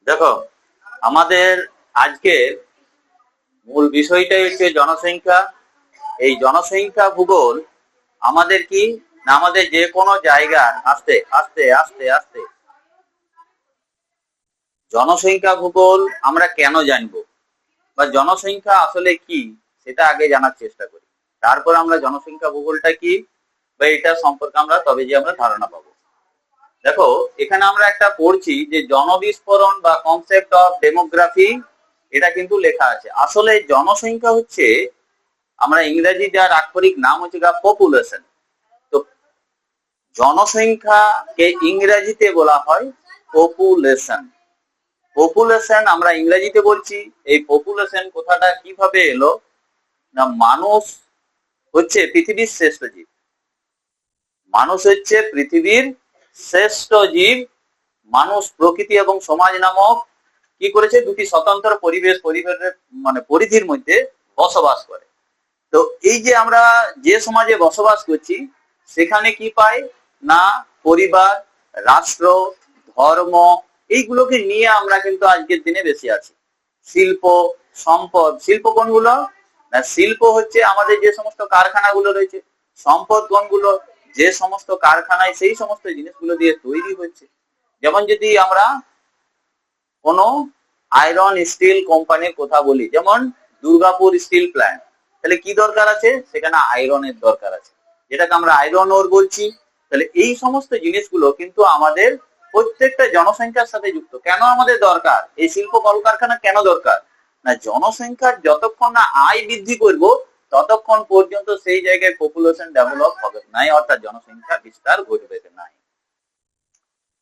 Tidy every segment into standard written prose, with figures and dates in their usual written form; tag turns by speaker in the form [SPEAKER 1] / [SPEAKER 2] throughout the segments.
[SPEAKER 1] দেখো, আমাদের আজকের মূল বিষয়টাই হচ্ছে জনসংখ্যা। এই জনসংখ্যা ভূগোল আমাদের কি না, আমাদের যে কোনো জায়গার আস্তে আস্তে আস্তে আস্তে জনসংখ্যা ভূগোল আমরা কেন জানবো বা জনসংখ্যা আসলে কি সেটা আগে জানার চেষ্টা করি, তারপর আমরা জনসংখ্যা ভূগোলটা কি বা এটা সম্পর্কে আমরা তবে যে আমরা ধারণা পাবো। দেখো, এখানে আমরা একটা পড়ছি যে জনবিস্ফোরণ বা কনসেপ্ট অফ ডেমোগ্রাফি, এটা কিন্তু লেখা আছে। আসলে জনসংখ্যা হচ্ছে, আমরা ইংরেজি যার আক্ষরিক নাম হচ্ছে পপুলেশন। তো জনসংখ্যাকে ইংরেজিতে বলা হয় পপুলেশন। পপুলেশন আমরা ইংরেজিতে বলছি। এই পপুলেশন কথাটা কিভাবে এলো না, মানুষ হচ্ছে পৃথিবীর শ্রেষ্ঠ জীব। মানুষ হচ্ছে পৃথিবীর শ্রেষ্ঠ জীব। মানুষ প্রকৃতি এবং সমাজ নামক কি করেছে, দুটি স্বতন্ত্র পরিবেশের মানে পরিধির মধ্যে বসবাস করে। তো এই যে আমরা যে সমাজে বসবাস করছি সেখানে কি পাই না, পরিবার, রাষ্ট্র, ধর্ম, এইগুলোকে নিয়ে আমরা কিন্তু আজকের দিনে বেশি আছি। শিল্প, সম্পদ। শিল্প কোনগুলো না, শিল্প হচ্ছে আমাদের যে সমস্ত কারখানাগুলো রয়েছে। সম্পদ কোনগুলো, যে সমস্ত কারখানায় সেই সমস্ত জিনিসগুলো দিয়ে তৈরি হচ্ছে। যেমন যদি আমরা কোনো আয়রন স্টিল কোম্পানির কথা বলি, যেমন দুর্গাপুর স্টিল প্ল্যান্ট, তাহলে কি দরকার আছে, সেখানে আয়রনের দরকার আছে, যেটাকে আমরা আয়রন ওর বলছি। তাহলে এই সমস্ত জিনিসগুলো কিন্তু আমাদের প্রত্যেকটা জনসংখ্যার সাথে যুক্ত। কেন আমাদের দরকার এই শিল্প কলকারখানা, কেন দরকার না, জনসংখ্যার যতক্ষণ না আয় বৃদ্ধি করব ততক্ষণ পর্যন্ত সেই জায়গায় পপুলেশন ডেভেলপ হবে নাই, অর্থাৎ জনসংখ্যা বিস্তার ঘটবে নাই।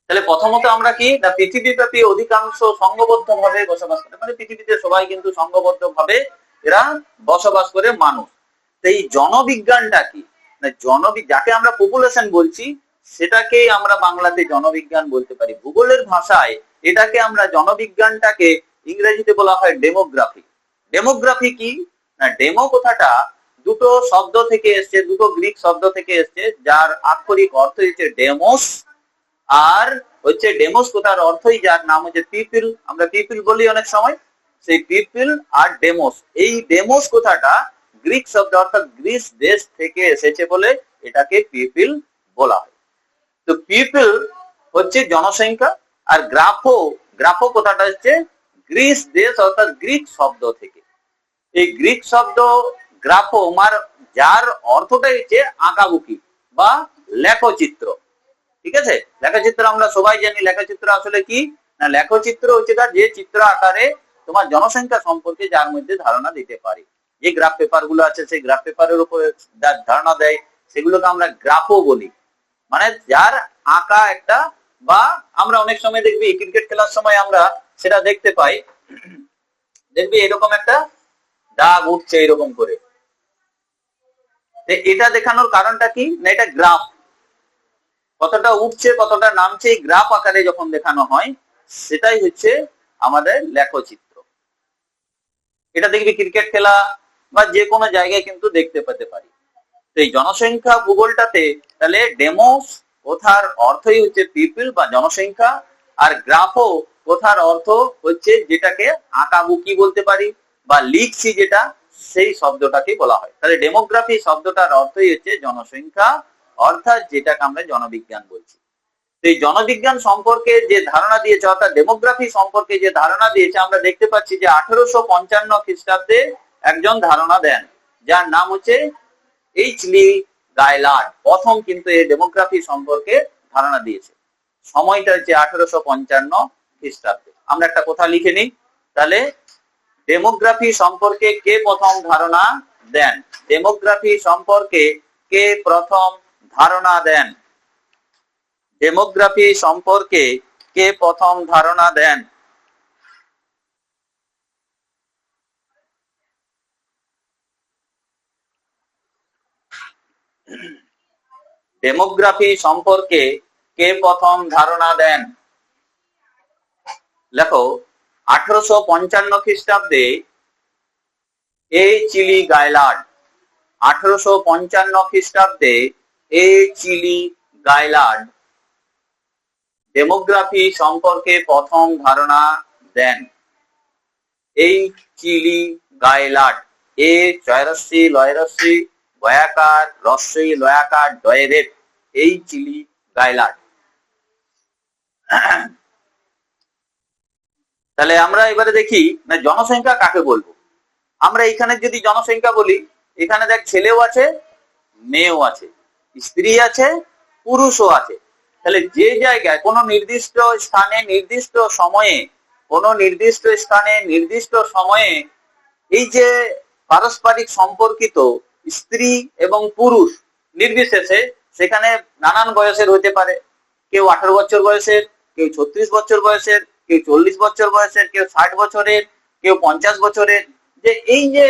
[SPEAKER 1] তাহলে প্রথমত আমরা কি না, পৃথিবীব্যাপী অধিকাংশ সংঘবদ্ধ ভাবে বসবাস করে, মানে পৃথিবীতে সবাই কিন্তু সংঘবদ্ধ ভাবে এরা বসবাস করে মানুষ। এই জনবিজ্ঞানটা কি না, যাকে আমরা পপুলেশন বলছি সেটাকেই আমরা বাংলাতে জনবিজ্ঞান বলতে পারি। ভূগোলের ভাষায় এটাকে আমরা জনবিজ্ঞানটাকে ইংরেজিতে বলা হয় ডেমোগ্রাফি। ডেমোগ্রাফি কি না, ডেমো কথাটা দুটো শব্দ থেকে এসছে, দুটো গ্রিক শব্দ থেকে এসছে, যার আক্ষরিক অর্থ হচ্ছে ডেমোস, আর হচ্ছে ডেমোস কথার অর্থই যার নাম হচ্ছে পিপল। আমরা পিপল বলি অনেক সময়, সেই পিপল আর ডেমোস, এই ডেমোস কথাটা গ্রিক শব্দ অর্থাৎ গ্রিস দেশ থেকে এসেছে বলে এটাকে পিপল বলা হয়। তো পিপল হচ্ছে জনসংখ্যা, আর গ্রাফো কথাটা হচ্ছে গ্রিস দেশ অর্থাৎ গ্রিক শব্দ থেকে। এই গ্রিক শব্দ গ্রাফো যার অর্থটা হচ্ছে আঁকাবুকি বা লেখচিত্র। ঠিক আছে, লেখচিত্র আমরা সবাই জানি। লেখচিত্র আসলে কি না, লেখচিত্র হচ্ছে যে চিত্র আকারে তোমার জনসংখ্যা সম্পর্কে যার মধ্যে ধারণা দিতে পারি। যে গ্রাফ পেপার গুলো আছে সেই গ্রাফ পেপারের উপরে ধারণা দেয়, সেগুলোকে আমরা গ্রাফও বলি। মানে যার আঁকা একটা, বা আমরা অনেক সময় দেখবি ক্রিকেট খেলার সময় আমরা সেটা দেখতে পাই, দেখবি এরকম একটা দাগ উঠছে এরকম করে। এটা দেখানোর কারণটা কি না, এটা গ্রাফ, কতটা উঠছে কতটা নামছে এই গ্রাফ আকারে যখন দেখানো হয় সেটাই হচ্ছে আমাদের লেখচিত্র। এটা দেখবি ক্রিকেট খেলা বা যে কোনো জায়গায় কিন্তু দেখতে পেতে পারি। তো এই জনসংখ্যা ভূগোলটাতে তাহলে ডেমোস কথার অর্থই হচ্ছে পিপল বা জনসংখ্যা, আর গ্রাফও কথার অর্থ হচ্ছে যেটাকে আঁকাবুকি বলতে পারি বা লিখছি যেটা, সেই শব্দটাকে বলা হয়। তাহলে ডেমোগ্রাফি শব্দটার অর্থই হচ্ছে জনসংখ্যা, অর্থাৎ যেটাকে আমরা জনবিজ্ঞান বলছি। এই জনবিজ্ঞান সম্পর্কে যে ধারণা দিয়েছে অর্থাৎ ডেমোগ্রাফি সম্পর্কে যে ধারণা দিয়েছে, আমরা দেখতে পাচ্ছি যে 1855 খ্রিস্টাব্দে একজন ধারণা দেন যার নাম হচ্ছে এইচ.লি. গায়লার্ড। প্রথম কিন্তু এই ডেমোগ্রাফি সম্পর্কে ধারণা দিয়েছে। সময়টা হচ্ছে 1855 খ্রিস্টাব্দে। আমরা একটা কথা লিখে নিই তাহলে, ডেমোগ্রাফি সম্পর্কে কে প্রথম ধারণা দেন, ডেমোগ্রাফি সম্পর্কে কে প্রথম ধারণা দেন, ডেমোগ্রাফি সম্পর্কে কে প্রথম ধারণা দেন। ডেমোগ্রাফি সম্পর্কে কে প্রথম ধারণা দেন? লেখো, 1855 খ্রিস্টাব্দে এইচ.লি. গায়লার্ড 1855 খ্রিস্টাব্দে এ চিলি গাইলার্ড ডেমোগ্রাফি সম্পর্কে প্রথম ধারণা দেন। এই চিলি গাইলার্ড, এ চয়রস্যি লয়রস্যি বয়াকার রস্যই লয়াকার ডয়েরেট, এই চিলি গাইলার্ড। তাহলে আমরা এবারে দেখি না জনসংখ্যা কাকে বলবো। আমরা এখানে যদি জনসংখ্যা বলি, এখানে দেখ ছেলেও আছে মেয়েও আছে, স্ত্রী আছে পুরুষও আছে। তাহলে যে জায়গায় কোনো নির্দিষ্ট স্থানে নির্দিষ্ট সময়ে, কোনো নির্দিষ্ট স্থানে নির্দিষ্ট সময়ে এই যে পারস্পরিক সম্পর্কিত স্ত্রী এবং পুরুষ নির্বিশেষে, সেখানে নানান বয়সের হতে পারে, কেউ 18 বছর বয়সের, কেউ 36 বছর বয়সের, কেউ 40 বছর বয়সের, কেউ 60 বছরের, কেউ 50 বছরের, যে এই যে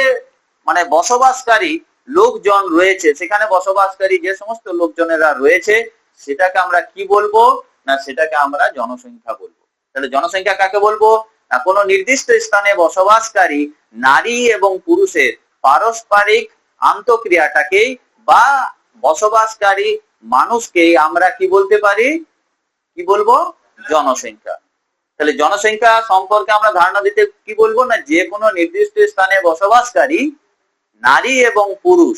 [SPEAKER 1] মানে বসবাসকারী লোকজন রয়েছে, সেখানে বসবাসকারী যে সমস্ত লোকজনেরা রয়েছে সেটাকে আমরা কি বলবো না, সেটাকে আমরা জনসংখ্যা বলবো। তাহলে জনসংখ্যা কাকে বলবো না, কোনো নির্দিষ্ট স্থানে বসবাসকারী নারী এবং পুরুষের পারস্পরিক আন্তঃক্রিয়াটাকেই বা বসবাসকারী মানুষকে আমরা কি বলতে পারি, কি বলবো, জনসংখ্যা। তাহলে জনসংখ্যা সম্পর্কে আমরা ধারণা দিতে কি বলবো না, যে কোনো নির্দিষ্ট স্থানে বসবাসকারী নারী এবং পুরুষ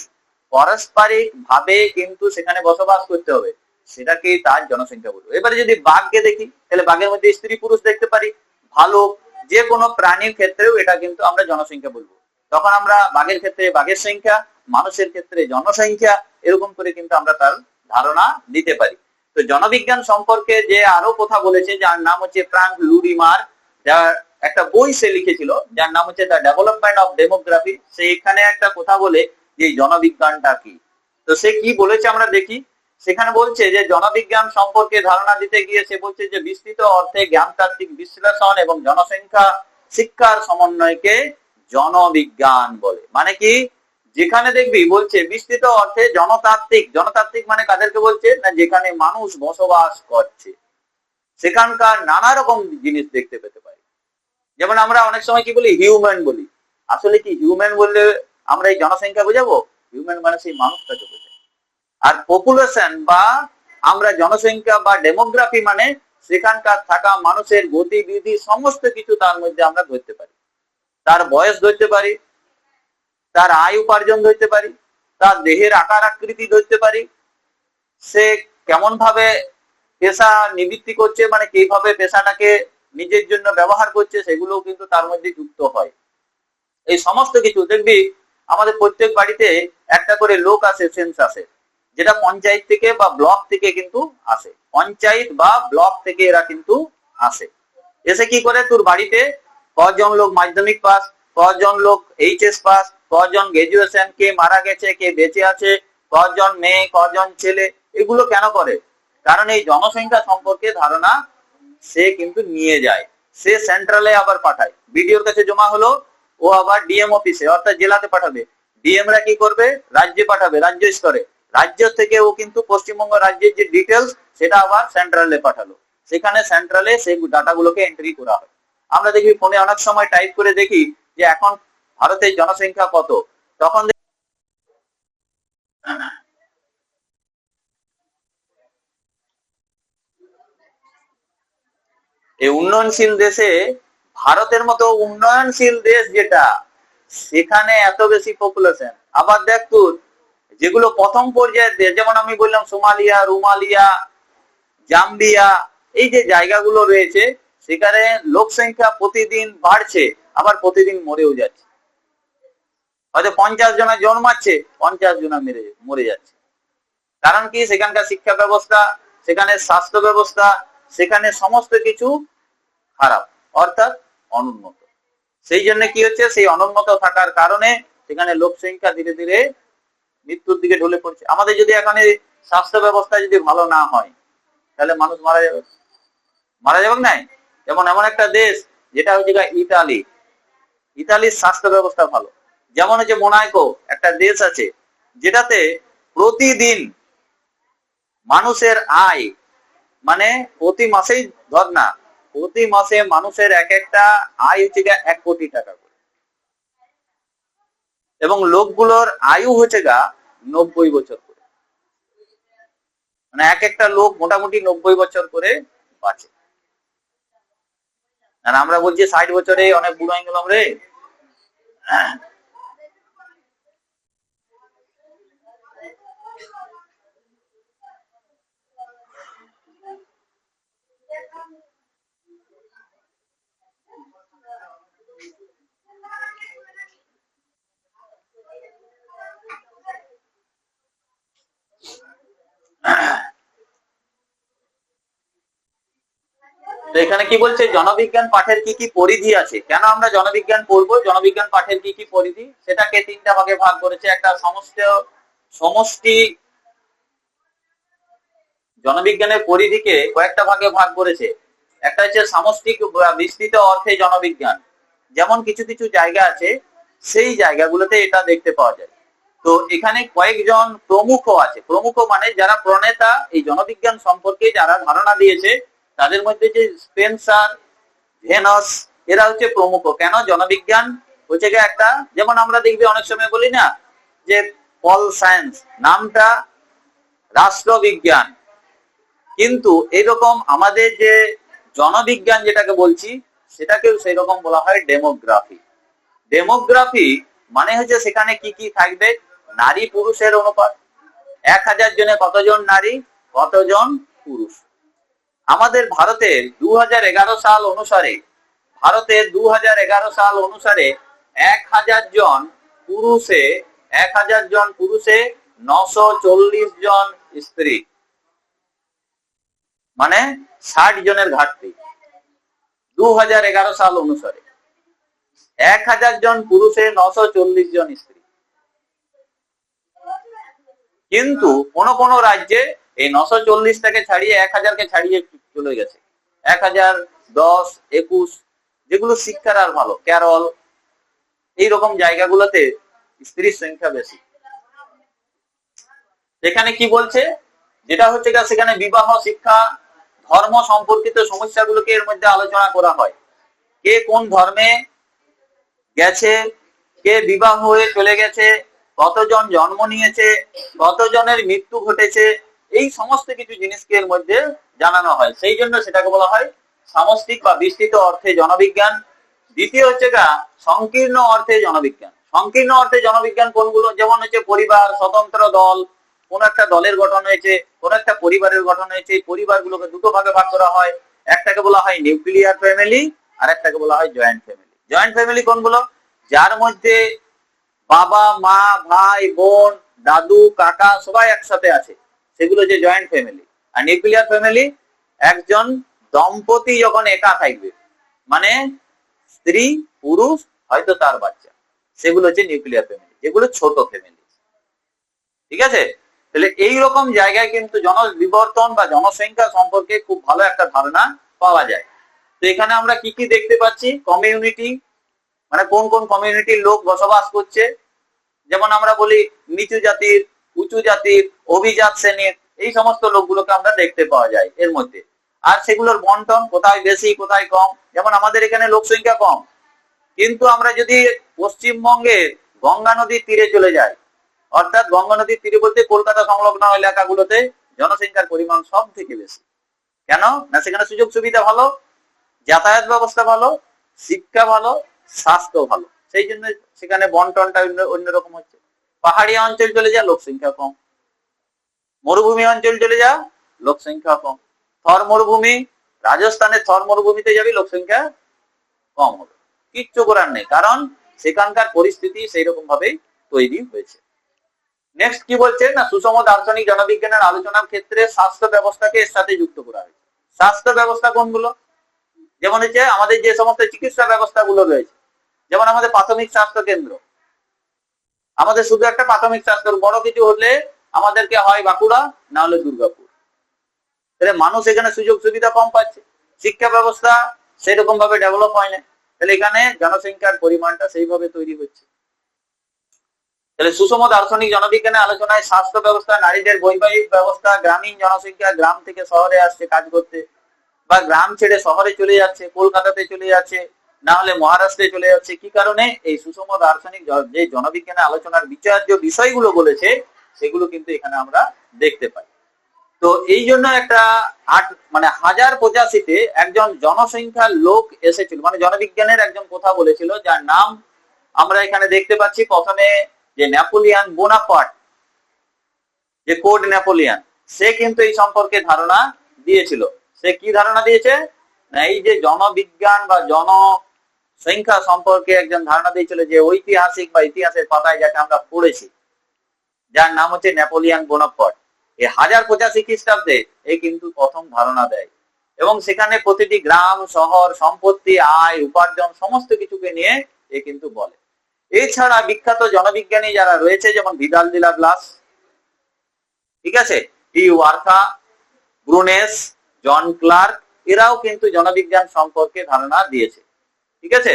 [SPEAKER 1] পারস্পরিক ভাবে কিন্তু সেখানে বসবাস করতে হবে, সেটাকে তার জনসংখ্যা বলবো। এবারে যদি বাঘকে দেখি, তাহলে বাঘের মধ্যে স্ত্রী পুরুষ দেখতে পারি, ভালো যে কোনো প্রাণীর ক্ষেত্রেও এটা কিন্তু আমরা জনসংখ্যা বলবো। তখন আমরা বাঘের ক্ষেত্রে বাঘের সংখ্যা, মানুষের ক্ষেত্রে জনসংখ্যা, এরকম করে কিন্তু আমরা তার ধারণা দিতে পারি। তো জনবিজ্ঞান সম্পর্কে যে আরো কথা বলেছে, যার নাম হচ্ছে ফ্রাঙ্ক লুরিমার, যার একটা বই সে লিখেছিল যার নাম হচ্ছে দ্য ডেভেলপমেন্ট অফ ডেমোগ্রাফি। সেইখানে একটা কথা বলে যে জনবিজ্ঞানটা কি, তো সে কি বলেছে আমরা দেখি। সেখানে বলছে যে জনবিজ্ঞান সম্পর্কে ধারণা দিতে গিয়ে সে বলছে যে বিস্তৃত অর্থে জ্ঞানতাত্ত্বিক বিশ্লেষণ এবং জনসংখ্যা শিক্ষার সমন্বয়কে জনবিজ্ঞান বলে। মানে কি, যেখানে দেখবি বলছে বিস্তৃত অর্থে জনতাত্ত্বিক, জনতাত্ত্বিক মানে কাদেরকে বলছে না, যেখানে মানুষ বসবাস করছে সেখানকার নানা রকম জিনিস দেখতে পেতে পারি। যেমন আমরা অনেক সময় কি বলি, হিউম্যান বলি, আসলে কি হিউম্যান বললে আমরা এই জনসংখ্যা বোঝাবো? হিউম্যান মানে সেই মানুষটাকে বোঝাবো। আর পপুলেশন বা আমরা জনসংখ্যা বা ডেমোগ্রাফি মানে সেখানকার থাকা মানুষের গতিবিধি সমস্ত কিছু তার মধ্যে আমরা ধরতে পারি। তার বয়স ধরতে পারি, তার আয় উপার্জন ধরতে পারি, তার দেহের আকার আকৃতি ধরতে পারি, সে কেমন ভাবে পেশা নিবৃত্তি করছে, মানে কিভাবে পেশাটাকে নিজের জন্য ব্যবহার করছে, সেগুলো কিন্তু তার মধ্যে যুক্ত হয়। এই সমস্ত কিছু দেখবি আমাদের প্রত্যেক বাড়িতে একটা করে লোক আসে সেন্সাসে, যেটা পঞ্চায়েত থেকে বা ব্লক থেকে কিন্তু আসে, পঞ্চায়েত বা ব্লক থেকে এরা কিন্তু আসে। এসে কি করে, তোর বাড়িতে কজন লোক মাধ্যমিক পাস, কজন লোক এইচএস পাস, কজন গ্রাজুয়েশন, কে মারা গেছে, কে বেঁচে আছে, কজন মেয়ে, কজন ছেলে, এগুলো কেন করে? কারণ এই জনসংখ্যা সম্পর্কে ধারণা সে কিন্তু নিয়ে যায়, সে সেন্ট্রালে আবার পাঠায়, বিডিওর কাছে জমা হলো, ও আবার ডিএম অফিসে অর্থাৎ জেলাতে পাঠাবে, ডিএমরা কি করবে, রাজ্যে পাঠাবে, রাজ্য স্তরে, রাজ্য থেকে ও কিন্তু পশ্চিমবঙ্গ রাজ্যের যে ডিটেলস সেটা আবার সেন্ট্রালে পাঠালো, সেখানে সেন্ট্রালে সেই ডাটাগুলোকে এন্ট্রি করা হয়। আমরা দেখি ফোনে অনেক সময় টাইপ করে দেখি যে এখন ভারতের জনসংখ্যা কত, তখন এই উন্নয়নশীল দেশে, ভারতের মতো উন্নয়নশীল দেশ যেটা, সেখানে এত বেশি পপুলেশন। আবার দেখ তোর যেগুলো প্রথম পর্যায়ের দেশ, যেমন আমি বললাম সোমালিয়া, রোমালিয়া, জাম্বিয়া, এই যে জায়গাগুলো রয়েছে সেখানে লোক সংখ্যা প্রতিদিন বাড়ছে, আবার প্রতিদিন মরেও যাচ্ছে। হয়তো 50 জনা জন্মাচ্ছে, 50 জনা মরে যাচ্ছে। কারণ কি, সেখানকার শিক্ষা ব্যবস্থা, সেখানে স্বাস্থ্য ব্যবস্থা, সেখানে সমস্ত কিছু খারাপ, অর্থাৎ অনুন্নত। সেই জন্য কি হচ্ছে, সেই অনুন্নত থাকার কারণে সেখানে লোক সংখ্যা ধীরে ধীরে মৃত্যুর দিকে ঢলে পড়ছে। আমাদের যদি এখানে স্বাস্থ্য ব্যবস্থা যদি ভালো না হয়, তাহলে মানুষ মারা যাবে, মারা যাবে না। যেমন এমন একটা দেশ যেটা হচ্ছে ইতালি, ইতালির স্বাস্থ্য ব্যবস্থা ভালো। যেমন হচ্ছে মোনাকো, একটা দেশ আছে যেটাতে প্রতিদিন মানুষের আয়, মানে প্রতি মাসেই ধর না, প্রতি মাসে মানুষের এক একটা আয় হচ্ছে 1 কোটি টাকা করে। এবং লোকগুলোর আয়ু হচ্ছে গা 90 বছর করে, মানে এক একটা লোক মোটামুটি 90 বছর করে বাঁচে। আর আমরা বলছি 60 বছরে অনেক বুড়ো হয়ে গেলাম রে। তো এখানে কি বলছে, জনবিজ্ঞান পাঠের কি কি পরিধি আছে, কেন আমরা জনবিজ্ঞান পড়বো, জনবিজ্ঞান পাঠের কি কি পরিধি, সেটাকে 3টা ভাগে ভাগ করেছে। একটা সমষ্টি জনবিজ্ঞানের পরিধিকে কয়েকটা ভাগে ভাগ করেছে। একটা হচ্ছে সামষ্টিক বিস্তৃত অর্থে জনবিজ্ঞান, যেমন কিছু কিছু জায়গা আছে সেই জায়গাগুলোতে এটা দেখতে পাওয়া যায়। তো এখানে কয়েকজন প্রমুখ আছে, প্রমুখ মানে যারা প্রণেতা এই জনবিজ্ঞান সম্পর্কে যারা ধারণা দিয়েছে, তাদের মধ্যে যে স্পেন্সার, ভেনাস, এরা হচ্ছে প্রমুখ। কেন জনবিজ্ঞান হচ্ছে একটা, যেমন আমরা দেখবি অনেক সময় বলি না যে পল সায়েন্স নামটা রাষ্ট্রবিজ্ঞান, কিন্তু এরকম আমাদের যে জনবিজ্ঞান যেটাকে বলছি সেটাকেও সেই রকম বলা হয় ডেমোগ্রাফি। ডেমোগ্রাফি মানে হচ্ছে সেখানে কি কি থাকবে, নারী পুরুষের অনুপাত, 1000 জনে কতজন নারী কতজন পুরুষ। আমাদের ভারতের 2011 সাল অনুসারে, 1000 জন পুরুষে 940 জন স্ত্রী, মানে 60 জনের ঘাটতি। 2011 সাল অনুসারে 1000 জন পুরুষে 940 জন স্ত্রী। কিন্তু কোন কোন রাজ্যে এই 940টাকে ছাড়িয়ে 1000কে ছাড়িয়ে চলে গেছে, 1000, 10, 21, যেগুলো শিক্ষার আর ভালো, কেরল, এইরকম জায়গাগুলোতে স্ত্রীর সংখ্যা বেশি। এখানে কি বলছে, যেটা হচ্ছে সেখানে বিবাহ, শিক্ষা, ধর্ম সম্পর্কিত সমস্যাগুলোকে এর মধ্যে আলোচনা করা হয়। কে কোন ধর্মে গেছে, কে বিবাহ হয়ে চলে গেছে, কতজন জন্ম নিয়েছে, কতজনের মৃত্যু ঘটেছে, এই সমস্ত কিছু জিনিসকে এর মধ্যে জানানো হয়। সেই জন্য সেটাকে বলা হয় সামষ্টিক বা বিস্তৃত অর্থে জনবিজ্ঞান। দ্বিতীয় হচ্ছে সংকীর্ণ অর্থে জনবিজ্ঞান। সংকীর্ণ অর্থে জনবিজ্ঞান কোনগুলো, যেমন হচ্ছে পরিবার, স্বতন্ত্র দল, কোন একটা দলের গঠন হয়েছে, কোন একটা পরিবারের গঠন হয়েছে, এই পরিবারগুলোকে দুটো ভাগে ভাগ করা হয়। একটাকে বলা হয় নিউক্লিয়ার ফ্যামিলি, আর একটাকে বলা হয় জয়েন্ট ফ্যামিলি। জয়েন্ট ফ্যামিলি কোনগুলো, যার মধ্যে বাবা, মা, ভাই, বোন, দাদু, কাকা সবাই একসাথে আছে, সেগুলো যে জয়েন্ট ফ্যামিলি। আর নিউক্লিয়ার ফ্যামিলি, একজন দম্পতি যখন একা থাকবে, মানে স্ত্রী, পুরুষ, হয়তো তার বাচ্চা, সেগুলো হচ্ছে নিউক্লিয়ার ফ্যামিলি, যেগুলো ছোট ফ্যামিলি। ঠিক আছে, তাহলে এইরকম জায়গায় কিন্তু জনবিবর্তন বা জনসংখ্যা সম্পর্কে খুব ভালো একটা ধারণা পাওয়া যায়। তো এখানে আমরা কি কি দেখতে পাচ্ছি, কমিউনিটি, মানে কোন কোন কমিউনিটির লোক বসবাস করছে, যেমন আমরা বলি নিচু জাতির, উঁচু জাতির, অভিজাত শ্রেণীর, এই সমস্ত লোকগুলোকে আমরা দেখতে পাওয়া যায় এর মধ্যে। আর সেগুলোর বন্টন কোথায় বেশি কোথায় কম, যেমন আমাদের এখানে লোক সংখ্যা কম, কিন্তু আমরা যদি পশ্চিমবঙ্গের গঙ্গা নদীর তীরে চলে যাই, অর্থাৎ গঙ্গা নদীর তীরে বলতে কলকাতা সংলগ্ন এলাকাগুলোতে জনসংখ্যার পরিমাণ সব থেকে বেশি। কেন না, সেখানে সুযোগ সুবিধা ভালো, যাতায়াত ব্যবস্থা ভালো, শিক্ষা ভালো, স্বাস্থ্য ভালো, সেই জন্য সেখানে বন্টনটা অন্যরকম হচ্ছে। পাহাড়ি অঞ্চল চলে যা, লোক সংখ্যা কম। মরুভূমি অঞ্চল চলে যা, লোক সংখ্যা কম। থর মরুভূমি, রাজস্থানের থর মরুভূমিতে যাবি, লোক সংখ্যা কম হবে। কিচ্ছু করার নেই, কারণ সেখানকার পরিস্থিতি সেই রকম ভাবেই তৈরি হয়েছে। নেক্সট কি বলছে না, সুষম দার্শনিক জনবিজ্ঞানের আলোচনার ক্ষেত্রে স্বাস্থ্য ব্যবস্থাকে এর সাথে যুক্ত করা হয়েছে। স্বাস্থ্য ব্যবস্থা কোনগুলো, যেমন হচ্ছে আমাদের যে সমস্ত চিকিৎসা ব্যবস্থাগুলো রয়েছে, যেমন আমাদের প্রাথমিক স্বাস্থ্য কেন্দ্র, আমাদের শুধু একটা প্রাথমিক স্বাস্থ্য, বড় কিছু হলে আমাদেরকে হয় বাঁকুড়া না হলে দুর্গাপুর। তাহলে মানুষ এখানে সুযোগ সুবিধা কম পাচ্ছে, শিক্ষা ব্যবস্থা সেরকম ভাবে ডেভেলপ হয় না, তাহলে এখানে জনসংখ্যার পরিমাণটা সেইভাবে তৈরি হচ্ছে। তাহলে সুষম দার্শনিক জনবিজ্ঞানের আলোচনায় স্বাস্থ্য ব্যবস্থা, নারীদের বৈবাহিক ব্যবস্থা, গ্রামীণ জনসংখ্যা গ্রাম থেকে শহরে আসছে কাজ করতে, বা গ্রাম ছেড়ে শহরে চলে যাচ্ছে, কলকাতাতে চলে যাচ্ছে, না হলে মহারাষ্ট্রে চলে যাচ্ছে। কি কারণে? এই সুষম দার্শনিক যে জনবিজ্ঞানের আলোচনার বিচার্য বিষয়গুলো বলেছে সেগুলো কিন্তু এখানে আমরা দেখতে পাই। তো এই জন্য একটা 1085-তে একজন জনসংখ্যার লোক এসেছিল, মানে জনবিজ্ঞানের একজন কথা বলেছিল, যার নাম আমরা এখানে দেখতে পাচ্ছি প্রথমে, যে নেপোলিয়ান বোনাপার্ট, যে কোড নেপোলিয়ান, সে কিন্তু এই সম্পর্কে ধারণা দিয়েছিল। সে কি ধারণা দিয়েছে না, এই যে জনবিজ্ঞান বা জনসংখ্যা সম্পর্কে একজন ধারণা দিয়েছিল, যে ঐতিহাসিক বা ইতিহাসের পাতায় যাকে আমরা পড়েছি, যার নাম হচ্ছে নেপোলিয়ান বোনাপার্ট। এই 1085 খ্রিস্টাব্দে এই কিন্তু প্রথম ধারণা দেয়, এবং সেখানে প্রতিটি গ্রাম, শহর, সম্পত্তি, আয়, উপার্জন সমস্ত কিছুকে নিয়ে এ কিন্তু বলে। এছাড়া বিখ্যাত জনবিজ্ঞানী যারা রয়েছে, যেমন ভিদাল ডি লা গ্লাস, ঠিক আছে, টি ওয়ার্থা, ব্রুনেস, জন ক্লার্ক, এরাও কিন্তু জনবিজ্ঞান সম্পর্কে ধারণা দিয়েছে। ঠিক আছে।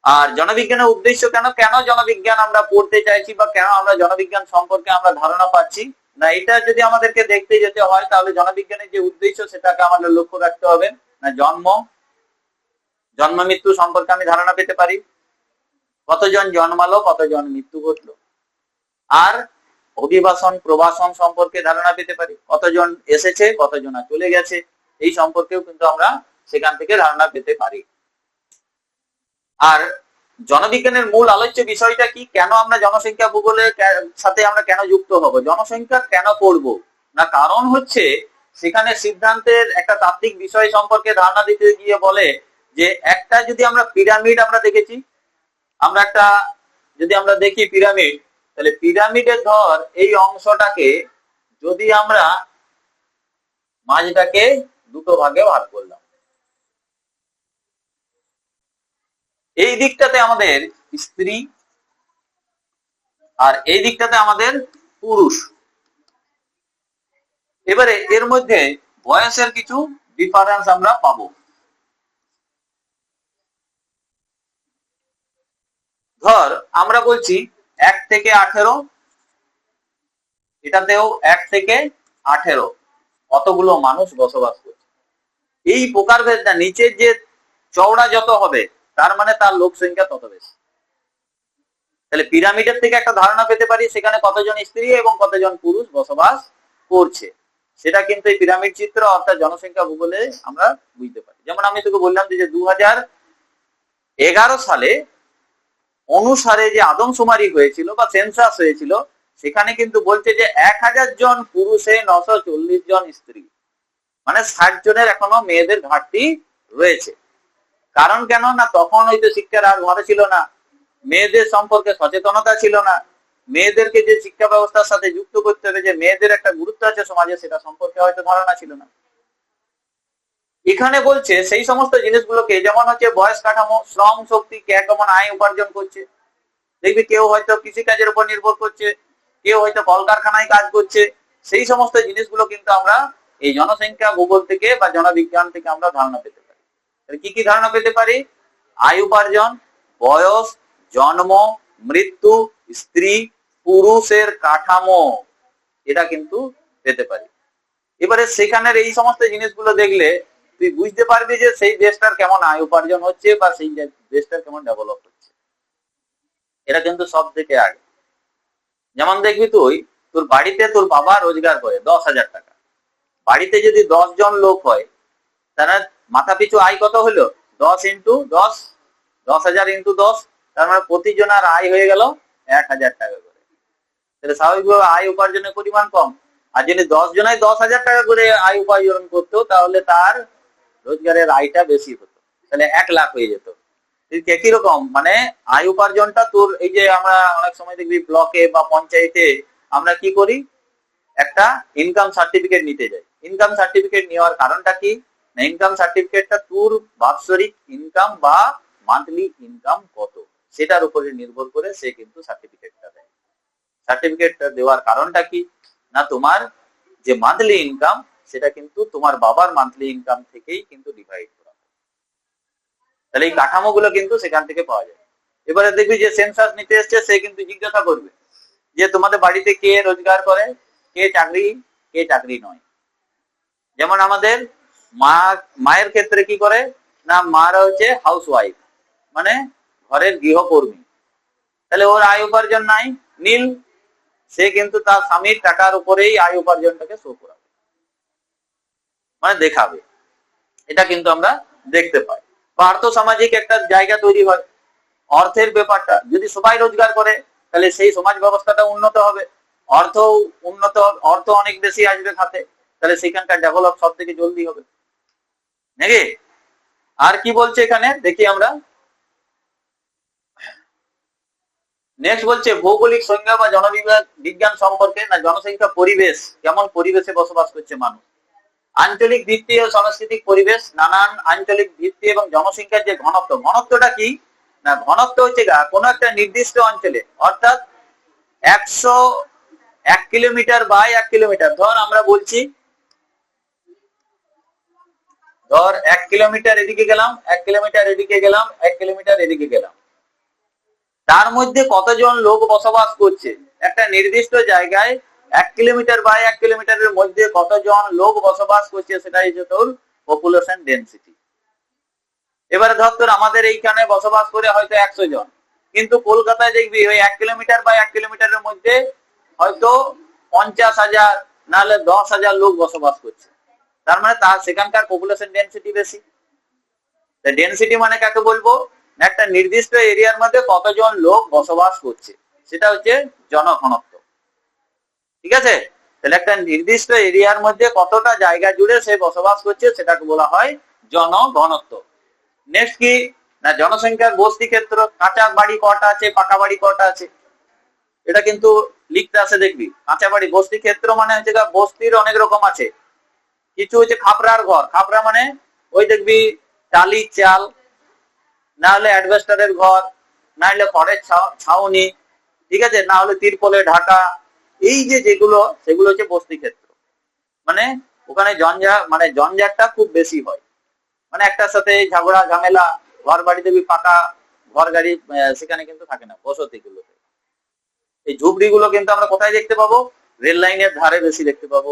[SPEAKER 1] আর জনবিজ্ঞানের উদ্দেশ্য কেন, কেন জনবিজ্ঞান আমরা পড়তে চাইছি, বা কেন আমরা জনবিজ্ঞান সম্পর্কে আমরা ধারণা পাচ্ছি না, এটা যদি আমাদেরকে দেখতে যেতে হয়, তাহলে জনবিজ্ঞানের যে উদ্দেশ্য সেটাকে আমাদের লক্ষ্য রাখতে হবে। না, জন্ম মৃত্যু সম্পর্কে আমি ধারণা পেতে পারি, কতজন জন্মালো, কতজন মৃত্যু ঘটলো। আর অভিবাসন প্রবাসন সম্পর্কে ধারণা পেতে পারি, কতজন এসেছে, কতজন চলে গেছে, এই সম্পর্কেও কিন্তু আমরা সেখান থেকে ধারণা পেতে পারি। আর জনবিজ্ঞানের মূল আলোচ্য বিষয়টা কি, কেন আমরা জনসংখ্যা ভূগোলের সাথে আমরা কেন যুক্ত হব, জনসংখ্যা কেন পড়ব না, কারণ হচ্ছে সেখানে সিদ্ধান্তের একটা তাত্ত্বিক বিষয় সম্পর্কে ধারণা দিতে গিয়ে বলে যে, একটা যদি আমরা পিরামিড আমরা দেখেছি, আমরা একটা যদি আমরা দেখি পিরামিড, তাহলে পিরামিডের ধর এই অংশটাকে যদি আমরা মাঝটাকে দুটো ভাগে ভাগ করলাম, এই দিকটাতে আমাদের স্ত্রী আর এই দিকটাতে আমাদের পুরুষ। এবারে এর মধ্যে বয়সের কিছু ডিফারেন্স আমরা পাবো। ধর আমরা বলছি 1 থেকে 18, এটাতেও 1 থেকে 18 কতগুলো মানুষ বসবাস করছে। এই প্রকারভেদটা নিচের যে চওড়া যত হবে, তার মানে তার লোক সংখ্যা তত বেশি। তাহলে পিরামিডের থেকে একটা ধারণা পেতে পারি সেখানে কতজন স্ত্রী এবং কতজন পুরুষ বসবাস করছে, সেটা কিন্তু এই পিরামিড চিত্র অর্থাৎ জনসংখ্যা ভূগোলে আমরা বুঝতে পারি। যেমন আমি তোকে বললাম যে 2011 সালে অনুসারে যে আদমশুমারি হয়েছিল বা সেন্সাস হয়েছিল, সেখানে কিন্তু বলছে যে 1000 জন পুরুষে 940 জন স্ত্রী, মানে 60 জনের এখনো মেয়েদের ঘাটতি রয়েছে। কারণ কেন না, তখন হয়তো শিক্ষার আর ঘরে ছিল না, মেয়েদের সম্পর্কে সচেতনতা ছিল না, মেয়েদেরকে যে শিক্ষা ব্যবস্থার সাথে যুক্ত করতে হবে, যে মেয়েদের একটা গুরুত্ব আছে সমাজে, সেটা সম্পর্কে হয়তো ধারণা ছিল না। এখানে বলছে সেই সমস্ত জিনিসগুলোকে, যেমন হচ্ছে বয়স কাঠামো, শ্রম শক্তি, কে কেমন আয় উপার্জন করছে, দেখবি কেউ হয়তো কৃষিকাজের উপর নির্ভর করছে, কেউ হয়তো কলকারখানায় কাজ করছে, সেই সমস্ত জিনিসগুলো কিন্তু আমরা এই জনসংখ্যা ভূগোল থেকে বা জনবিজ্ঞান থেকে আমরা ধারণা পেতে পারি। কি কি ধারণা পেতে পারি? আয় উপার্জন, বয়স, জন্ম, মৃত্যু, স্ত্রী, পুরুষের কাঠামো, এটা কিন্তু পেতে পারি। এবারে সেখানের এই সমস্ত জিনিসগুলো দেখলে তুই বুঝতে পারবি যে সেই দেশটার কেমন আয় উপার্জন হচ্ছে বা সেই দেশটার কেমন ডেভেলপ হচ্ছে। এটা কিন্তু সব থেকে আগে। যেমন দেখবি তুই, তোর বাড়িতে তোর বাবা রোজগার করে 10,000 টাকা, বাড়িতে যদি 10 জন লোক হয়, তাহলে মাথা পিছু আয় কত হলো? 10 ইন্টু 10, 10,000 ইন্টু 10, তার মানে প্রতিজনের আয় হয়ে গেল 1,000 টাকা করে। তাহলে স্বাভাবিকভাবে আয় উপার্জনের পরিমাণ কম। আর যদি 10 জনাই 10,000 টাকা করে আয় উপার্জন করতো, তাহলে তার রোজগারের আয়টা বেশি হতো, তাহলে 1 লাখ হয়ে যেত। একই রকম মানে আয় উপার্জনটা তোর, এই যে আমরা অনেক সময় দেখবি ব্লকে বা পঞ্চায়েতে আমরা কি করি, একটা ইনকাম সার্টিফিকেট নিতে যাই। ইনকাম সার্টিফিকেট নেওয়ার কারণটা কি না, ইনকাম সার্টিফিকেটটা তোর বাৎসরিক ইনকাম বা মান্থলি ইনকাম কত, সেটার উপরে নির্ভর করে সে কিন্তু সার্টিফিকেটটা দেয়। সার্টিফিকেটটা দেওয়ার কারণটা কি না, তোমার যে মান্থলি ইনকাম, সেটা কিন্তু তোমার বাবার মান্থলি ইনকাম থেকেই কিন্তু ডিভাইড করা হয়। তাহলে এই কাঠামোগুলো কিন্তু সেখান থেকে পাওয়া যায়। এবারে দেখবি যে সেন্সাস নিতে এসছে, সে কিন্তু জিজ্ঞাসা করবে যে তোমাদের বাড়িতে কে রোজগার করে, কে চাকরি নয়। যেমন আমাদের মায়ের ক্ষেত্রে কি করে, না মারা হচ্ছে হাউস ওয়াইফ, মানে ঘরের গৃহকর্মী, তাহলে ওর আয় উপার্জন নাই, নীল। সে কিন্তু তার স্বামীর টাকার উপরেই আয় উপার্জনটাকে শো করাবে, মানে দেখাবে। এটা কিন্তু আমরা দেখতে পাই। বা আর্থ সামাজিক একটা জায়গা তৈরি হয়। অর্থের ব্যাপারটা যদি সবাই রোজগার করে তাহলে সেই সমাজ ব্যবস্থাটা উন্নত হবে, অর্থ উন্নত, অর্থ অনেক বেশি আসবে খাতে, তাহলে সেখানকার ডেভেলপ সব থেকে জলদি হবে নাকি। আর কি বলছে এখানে দেখি আমরা। নেক্সট বলছে ভৌগোলিক সংজ্ঞা বা জনবিজ্ঞান সম্পর্কে, না জনসংখ্যা পরিবেশ, কেমন পরিবেশে বসবাস করছে মানুষ। আঞ্চলিক ভিত্তি ও সাংস্কৃতিক পরিবেশ, নানান আঞ্চলিক ভিত্তি এবং জনসংখ্যার যে ঘনত্ব, ঘনত্বটা কি না, ঘনত্ব হচ্ছে কোন একটা নির্দিষ্ট অঞ্চলে, অর্থাৎ 101 কিলোমিটার বাই 1 কিলোমিটার, ধর আমরা বলছি, ধর 1 কিলোমিটার এদিকে গেলাম, 1 কিলোমিটার এদিকে গেলাম, 1 কিলোমিটার এদিকে গেলাম, তার মধ্যে কতজন লোক বসবাস করছে একটা নির্দিষ্ট জায়গায়, 1 কিলোমিটার বাই 1 কিলোমিটারের মধ্যে কতজন লোক বসবাস করছে, সেটাই হচ্ছে তোর পপুলেশন ডেনসিটি। এবারে ধর তোর আমাদের এইখানে বসবাস করে হয়তো 100 জন, কিন্তু কলকাতায় দেখবি ওই 1 কিলোমিটার বাই 1 কিলোমিটারের মধ্যে হয়তো 50,000 নাহলে 10,000 লোক বসবাস করছে, তার মানে তার সেখানকার পপুলেশন ডেনসিটি বেশি। ডেনসিটি মানে কাকে বলবো, একটা নির্দিষ্ট এরিয়ার মধ্যে কতজন লোক বসবাস করছে, সেটা হচ্ছে জনঘনত্ব। ঠিক আছে, তাহলে একটা নির্দিষ্ট এরিয়ার মধ্যে কতটা জায়গা জুড়ে সে বসবাস করছে সেটাকে বলা হয় জনঘনত্ব। নেক্সট কি না, জনসংখ্যার বস্তি ক্ষেত্র, কাঁচা বাড়ি কটা আছে, পাকা বাড়ি কটা আছে, এটা কিন্তু লিখতে আসে দেখবি। কাঁচা বাড়ি বস্তি ক্ষেত্র মানে হচ্ছে বস্তির অনেক রকম আছে, কিছু হচ্ছে খাপড়ার ঘর, খাপড়া মানে ওই দেখবি টালি চাল, না হলে অ্যাডভেস্টারের ঘর, না হলে খড়ের ছাউনি, ঠিক আছে, না হলে তিরপলে ঢাকা, এই যে যেগুলো সেগুলো হচ্ছে বস্তি ক্ষেত্র। মানে ওখানে জঞ্জাটটা খুব বেশি হয়, মানে একটার সাথে ঝগড়া ঝামেলা, ঘর বাড়ি দেবি পাকা ঘর গাড়ি সেখানে কিন্তু থাকে না বসতি গুলোতে। এই ঝুপড়ি গুলো কিন্তু আমরা কোথায় দেখতে পাবো, রেল লাইনের ধারে বেশি দেখতে পাবো।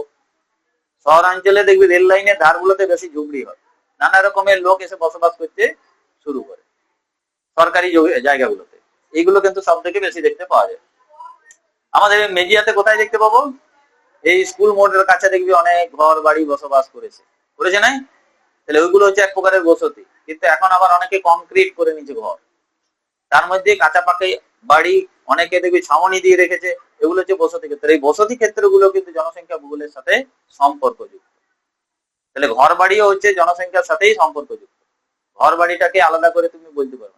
[SPEAKER 1] শহরাঞ্চলে দেখবি রেল লাইনের ধার গুলোতে বেশি ঝুপড়ি হয়, নানা রকমের লোক এসে বসবাস করতে শুরু করে সরকারি জায়গাগুলোতে, এইগুলো কিন্তু সব থেকে বেশি দেখতে পাওয়া যায়। আমাদের মেজিয়াতে কোথায় দেখতে পাবো, এই স্কুল মোড়ের কাছে দেখবি অনেক ঘর বাড়ি বসবাস করেছে না, তাহলে ওইগুলো হচ্ছে এক প্রকারের বসতি। কিন্তু এখন আবার অনেকে কংক্রিট করে নিচে ঘর, তার মধ্যে কাঁচা পাকে বাড়ি, অনেকে দেখবি ছাউনি দিয়ে রেখেছে, এগুলো হচ্ছে বসতি ক্ষেত্র। এই বসতি ক্ষেত্রগুলো কিন্তু জনসংখ্যা ভূগোলের সাথে সম্পর্কযুক্ত। তাহলে ঘর বাড়িও হচ্ছে জনসংখ্যার সাথেই সম্পর্কযুক্ত, ঘর বাড়িটাকে আলাদা করে তুমি বলতে পারো।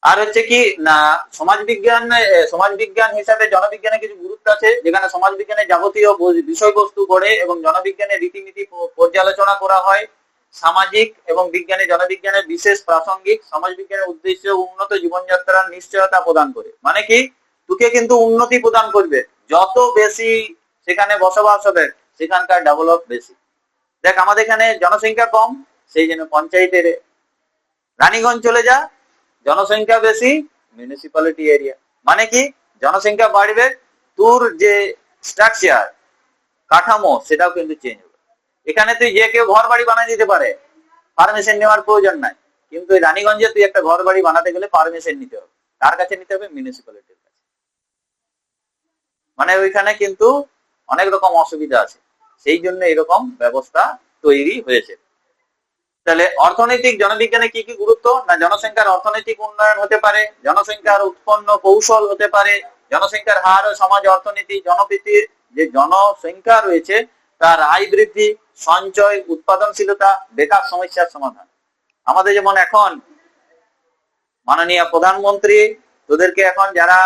[SPEAKER 1] আর হচ্ছে কি না, সমাজবিজ্ঞান হিসাবে জনবিজ্ঞানের কিছু গুরুত্ব আছে, যেখানে সমাজবিজ্ঞানের যাবতীয় বিষয়বস্তু গড়ে এবং জনবিজ্ঞানের রীতিনীতি পর্যালোচনা করা হয়। সামাজিক এবং বিজ্ঞানে জনবিজ্ঞানের বিশেষ প্রাসঙ্গিক, সমাজবিজ্ঞানের উদ্দেশ্য উন্নত জীবনযাত্রার নিশ্চয়তা প্রদান করে, মানে কি তোকে কিন্তু উন্নতি প্রদান করবে, যত বেশি সেখানে বসবাস হবে সেখানকার ডেভেলপ বেশি। দেখ আমাদের এখানে জনসংখ্যা কম, সেই জন্য পঞ্চায়েতের, রানীগঞ্জ চলে যা জনসংখ্যা বেশি, মিউনিসিপ্যালিটি এরিয়া, মানে কি জনসংখ্যা বাড়বে, তোর যে স্ট্রাকচার কাঠামো সেটাও কিন্তু চেঞ্জ হবে। এখানে তুই যে কেউ ঘর বাড়ি বানিয়ে দিতে পারে, পারমিশন নেওয়ার প্রয়োজন নাই, কিন্তু রানীগঞ্জে তুই একটা ঘর বাড়ি বানাতে গেলে পারমিশন নিতে হবে, কার কাছে নিতে হবে, মিউনিসিপ্যালিটির কাছে। মানে ওইখানে কিন্তু অনেক রকম অসুবিধা আছে, সেই জন্য এরকম ব্যবস্থা তৈরি হয়েছে। তাহলে অর্থনৈতিক জনবিজ্ঞানে কি কি গুরুত্ব, না জনসংখ্যার অর্থনৈতিক উন্নয়ন হতে পারে, জনসংখ্যার উৎপন্ন কৌশল হতে পারে, জনসংখ্যার হার ও সমাজ অর্থনীতি, জনপ্রীতির যে জনসংখ্যা রয়েছে তার আয় বৃদ্ধি, সঞ্চয়, উৎপাদনশীলতা, বেকার সমস্যার সমাধান। আমাদের যেমন এখন মাননীয় প্রধানমন্ত্রী তোদেরকে এখন যারা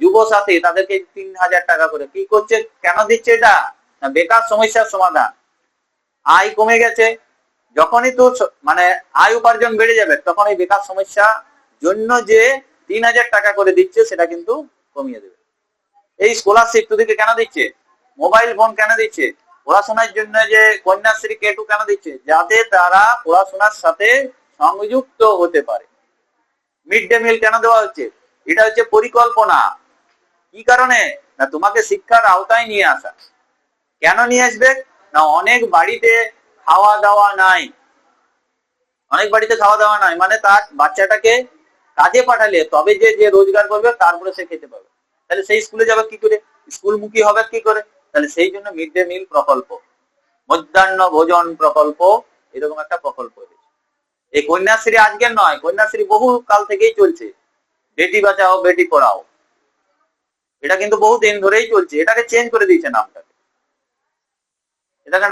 [SPEAKER 1] যুব সাথী তাদেরকে 3,000 টাকা করে কি করছে, কেন দিচ্ছে, এটা বেকার সমস্যার সমাধান। আয় কমে গেছে, যখনই তোর মানে আয় উপার্জন বেড়ে যাবে তখন এই বেকার সমস্যা জন্য যে 3,000 টাকা করে দিচ্ছে সেটা কিন্তু কমিয়ে দেবে। এই স্কলারশিপ তোদেরকে কেন দিচ্ছে, মোবাইল ফোন কেন দিচ্ছে, পড়াশোনার জন্য যে কন্যাশ্রী K2 কেন দিচ্ছে, যাতে তারা পড়াশোনার সাথে সংযুক্ত হতে পারে। মিড ডে মিল কেন দেওয়া হচ্ছে, এটা হচ্ছে পরিকল্পনা। কি কারণে, না তোমাকে শিক্ষার আওতায় নিয়ে আসা। কেন নিয়ে আসবে, না অনেক বাড়িতে খাওয়া দাওয়া নাই, অনেক বাড়িতে খাওয়া দাওয়া নাই, মানে তার বাচ্চাটাকে কাজে পাঠালে তবে যে যে রোজগার করবে তারপরে সে খেতে পাবে, তাহলে সেই স্কুলে যাবে কি করে, স্কুলমুখী হবে কি করে? তাহলে সেই জন্য মিড ডে মিল প্রকল্প, মধ্যাহ্ন ভোজন প্রকল্প, এরকম একটা প্রকল্প হয়েছে। এই কন্যাশ্রী আজকের নয়, কন্যাশ্রী বহু কাল থেকেই চলছে। বেটি বাঁচাও বেটি পড়াও, এটা কিন্তু বহু দিন ধরেই চলছে। এটাকে চেঞ্জ করে দিয়েছে নামটাকে,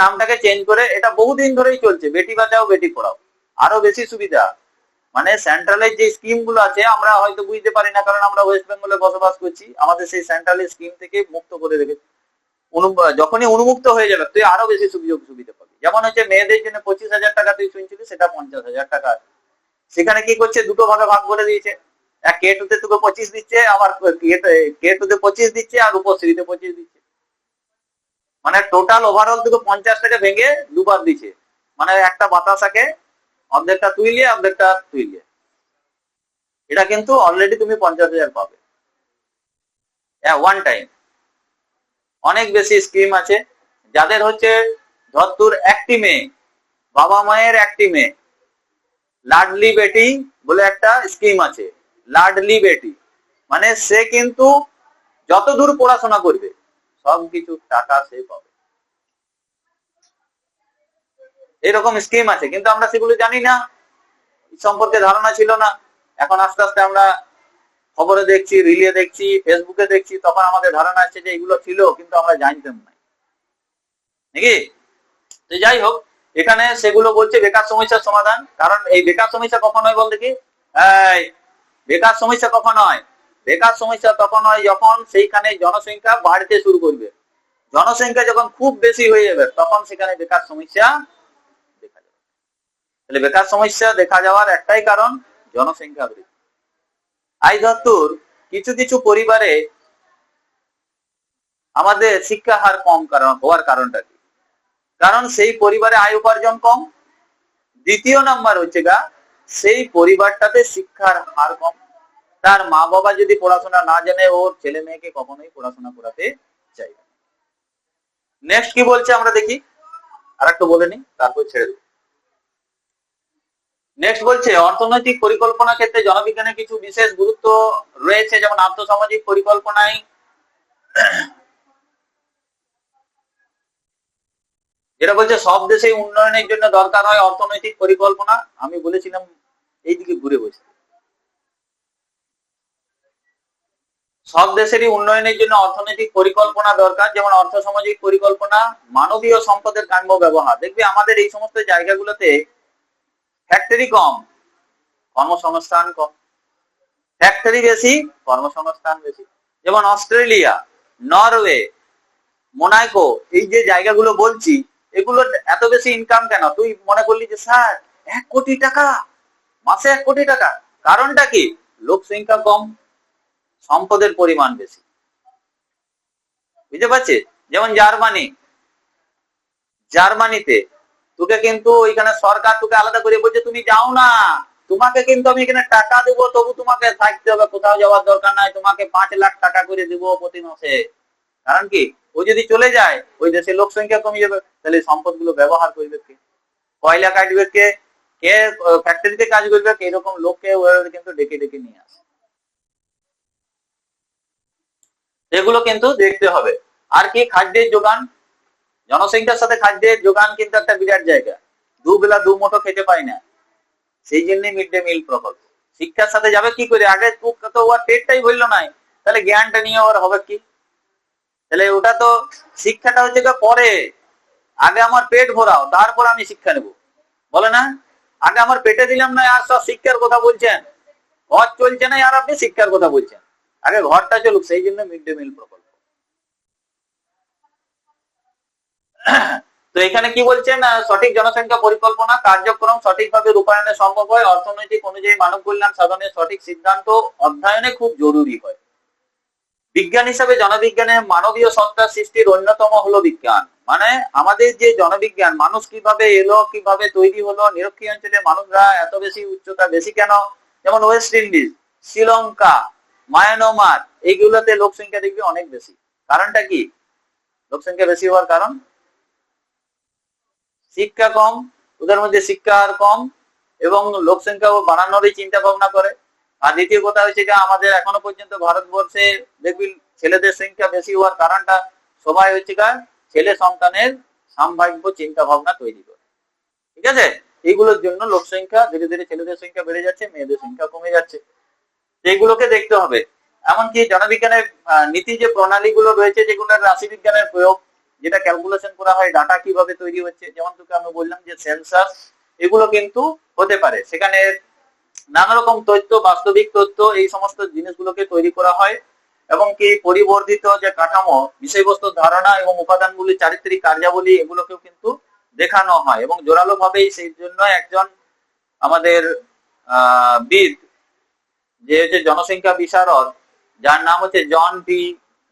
[SPEAKER 1] নামটাকে চেঞ্জ করে, এটা বহুদিন ধরেই চলছে, বেটি বাঁচাও বেটি পড়াও। আরো বেশি সুবিধা, মানে সেন্ট্রালের যে স্কিম গুলো আছে আমরা হয়তো বুঝতে পারি না, কারণ আমরা ওয়েস্ট বেঙ্গলে বসবাস করছি, আমাদের সেই সেন্ট্রালের স্কিম থেকে মুক্ত করে রেখেছে। যখনই উন্মুক্ত হয়ে যাবে তুই আরো বেশি সুযোগ সুবিধা পাবি। যেমন হচ্ছে মেয়েদের জন্য 25,000 টাকা তুই শুনছিলি, সেটা 50,000 টাকা। সেখানে কি করছে, দুটো ভাগে ভাগ করে দিয়েছে। এক কে টুতে তোকে 25 দিচ্ছে, আবার কে টুতে 25 দিচ্ছে, আর উপশ্রীতে 25 দিচ্ছে। মানে টোটাল ওভারঅল তোকে 50 থেকে ভেঙে দুবার দিচ্ছে। মানে একটা বাতাসাকে অর্ধেকটা তুইলে অর্ধেকটা তুইলে, এটা কিন্তু অলরেডি তুমি 50,000 পাবে ওয়ান টাইম। অনেক বেশি স্কিম আছে যাদের হচ্ছে ধর একটি মেয়ে, বাবা মায়ের একটি মেয়ে, লাডলি বেটি বলে একটা স্কিম আছে। লাডলি বেটি মানে সে কিন্তু যতদূর পড়াশোনা করবে সবকিছু টাকা সে পাবে, এরকম স্কিম আছে। কিন্তু আমরা সেগুলো জানি না, সম্পর্কে ধারণা ছিল না। এখন আস্তে আস্তে আমরা খবরে দেখছি, রিলে দেখছি, ফেসবুকে দেখছি, তখন আমাদের ধারণা আছে যে এগুলো ছিল, কিন্তু আমরা জানতাম না, নাকি? তো যাই হোক, এখানে সেগুলো বলছে বেকার সমস্যার সমাধান। কারণ এই বেকার সমস্যা কখন হয় বল দেখি? বেকার সমস্যা কখন হয়? বেকার সমস্যা তখন হয় যখন সেইখানে জনসংখ্যা বাড়তে শুরু করবে। জনসংখ্যা যখন খুব বেশি হয়ে যাবে তখন সেখানে বেকার সমস্যা দেখা যাবে। তাহলে বেকার সমস্যা দেখা যাওয়ার একটাই কারণ, জনসংখ্যা বৃদ্ধি। আই ধর কিছু কিছু পরিবারে আমাদের শিক্ষা হার কম হওয়ার কারণটা কি? কারণ সেই পরিবারে আয় উপার্জন কম। দ্বিতীয় নাম্বার হচ্ছে সেই পরিবারটাতে শিক্ষার হার কম। তার মা বাবা যদি পড়াশোনা না জানে, ওর ছেলে মেয়েকে কখনোই পড়াশোনা করাতে চাইবে। নেক্সট কি বলছে আমরা দেখি, আর একটু বলে নি তারপর ছেড়ে দেব। নেক্সট বলছে অর্থনৈতিক পরিকল্পনা ক্ষেত্রে জনবিজ্ঞানের কিছু বিশেষ গুরুত্ব রয়েছে, যেমন আর্থসামাজিক পরিকল্পনায় যেটা বলছে সব দেশে উন্নয়নের জন্য দরকার হয় অর্থনৈতিক পরিকল্পনা। আমি বলেছিলাম এইদিকে ঘুরে বসে, সব দেশেরই উন্নয়নের জন্য অর্থনৈতিক পরিকল্পনা দরকার, যেমন অর্থসামাজিক পরিকল্পনা, মানবীয় সম্পদের কাম্য ব্যবহার। দেখবে আমাদের এই সমস্ত জায়গাগুলোতে ফ্যাক্টরি কম, কর্মসংস্থান কম। ফ্যাক্টরি বেশি, কর্মসংস্থান বেশি। যেমন অস্ট্রেলিয়া, নরওয়ে, মোনাকো, এই যে জায়গাগুলো বলছি, এগুলো এত বেশি ইনকাম কেন? তুই মনে করলি যে স্যার 1 কোটি টাকা মাসে, 1 কোটি টাকা। কারণটা কি? লোক সংখ্যা কম, সম্পদের পরিমাণ বেশি। বুঝতে পারছিস? যেমন জার্মানিতে তোকে কিন্তু ওইখানে সরকার তোকে আলাদা করে বলছে তুমি যাও না, তোমাকে কিন্তু আমি এখানে টাকা দেবো, তবু তোমাকে থাকতে হবে, কোথাও যাওয়ার দরকার নাই, তোমাকে 5 লাখ টাকা করে দেবো প্রতি মাসে। কারণ কি? ও যদি চলে যায় ওই দেশে লোক সংখ্যা কমে যাবে, তাহলে সম্পদ গুলো ব্যবহার করবে কে? কয়লা কাটবে কে? কে ফ্যাক্টরিতে কাজ করবে? এরকম লোককে কিন্তু ডেকে ডেকে নিয়ে আসে। এগুলো কিন্তু দেখতে হবে। আর কি? খাদ্যের যোগান। জনসংখ্যার সাথে খাদ্যের যোগান কিন্তু একটা বিরাট জায়গা। দুবেলা দু মুঠো খেতে পাই না, সেই জন্য মিড ডে মিল প্রকল্প। শিক্ষার সাথে যাবে কি করে? আগে তো ওর পেটটাই ভরলো নাই, তাহলে জ্ঞানটা নিয়ে ওর হবে কি? তাহলে ওটা তো, শিক্ষাটা হচ্ছে পরে। আগে আমার পেট ভরাও, তারপর আমি শিক্ষা নেব, বলে না? আগে আমার পেটে দিলাম না, আর সব শিক্ষার কথা বলছেন। ঘর চলছে না আর আপনি শিক্ষার কথা বলছেন। আগে ঘরটা চলুক, সেই জন্য মিড ডে মিল প্রকল্প। তো এখানে কি বলছেন? সঠিক জনসংখ্যা পরিকল্পনা কার্যক্রম সঠিকভাবে রূপায়ণে সম্ভব হয় অর্থনৈতিক অনুযায়ী মানব কল্যাণ সাধনের সঠিক সিদ্ধান্ত অধ্যয়নে খুব জরুরি হয়। বিজ্ঞান হিসাবে জনবিজ্ঞানের মানবীয় সত্তার সৃষ্টির অন্যতম হলো বিজ্ঞান। মানে আমাদের যে জনবিজ্ঞান, মানুষ কিভাবে এলো, কিভাবে তৈরি হলো, নিরক্ষীয় অঞ্চলে মানুষরা এত বেশি উচ্চতা বেশি কেন? যেমন ওয়েস্ট ইন্ডিজ, শ্রীলঙ্কা, মায়ানমার, এইগুলোতে লোক সংখ্যা দেখবি অনেক বেশি। কারণটা কি? লোক সংখ্যা বেশি হওয়ার কারণ শিক্ষা কম, ওদের মধ্যে শিক্ষা আর কম, এবং লোক সংখ্যা বাড়ানোরই চিন্তা ভাবনা করে। আর দ্বিতীয় কথা হচ্ছে যে আমাদের এখনো পর্যন্ত ভারতবর্ষে দেখবি ছেলেদের সংখ্যা বেশি হওয়ার কারণটা সবাই হচ্ছে ছেলে সন্তানের সম্ভাব্য চিন্তা ভাবনা তৈরি করে। ঠিক আছে, এইগুলোর জন্য লোক সংখ্যা ধীরে ধীরে ছেলেদের সংখ্যা বেড়ে যাচ্ছে, মেয়েদের সংখ্যা কমে যাচ্ছে। এইগুলোকে দেখতে হবে। এমনকি জনবিজ্ঞানের নীতি যে প্রণালীগুলো রয়েছে, যেগুলো রাশি বিজ্ঞানের প্রয়োগ, যেটা ক্যালকুলেশন করা হয় ডাটা কিভাবে তৈরি হচ্ছে, যেমন তোকে আমি বললাম যে সেন্সাস, এগুলো কিন্তু হতে পারে। সেখানে নানা রকম তথ্য, বাস্তবিক তথ্য, এই সমস্ত জিনিসগুলোকে তৈরি করা হয় এবং কি পরিবর্ধিত যে কাঠামো, বিষয়বস্তুর ধারণা এবং উপাদানগুলি চারিত্রিক কার্যাবলী, এগুলোকেও কিন্তু দেখানো হয়। এবং জোরালো ভাবেই সেই জন্য একজন আমাদের বিদ, যে হচ্ছে জনসংখ্যা বিশারদ, যার নাম হচ্ছে জন ডি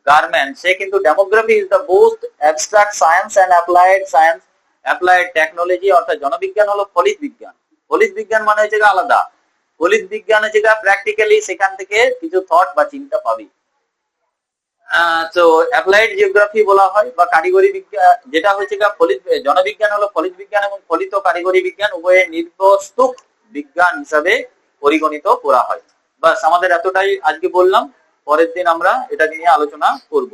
[SPEAKER 1] গারম্যান, সে কিন্তু demography is the most abstract science and applied science, applied technology, অর্থাৎ জনবিজ্ঞান হলো ফলিত বিজ্ঞান। ফলিত বিজ্ঞান মানে হচ্ছে আলাদা, ফলিত বিজ্ঞান হচ্ছে প্র্যাকটিক্যালি সেখান থেকে কিছু থট বা চিন্তা পাবি। তো অ্যাপ্লাইড জিওগ্রাফি বলা হয় বা কারিগরি বিজ্ঞান, যেটা হচ্ছে ফলিত, জনবিজ্ঞান হলো ফলিত বিজ্ঞান এবং ফলিত কারিগরি বিজ্ঞান উভয়ে নির্বস্তুক বিজ্ঞান হিসাবে পরিগণিত করা হয়। বাস, আমাদের এতটাই আজকে বললাম, পরের দিন আমরা এটা নিয়ে আলোচনা করব।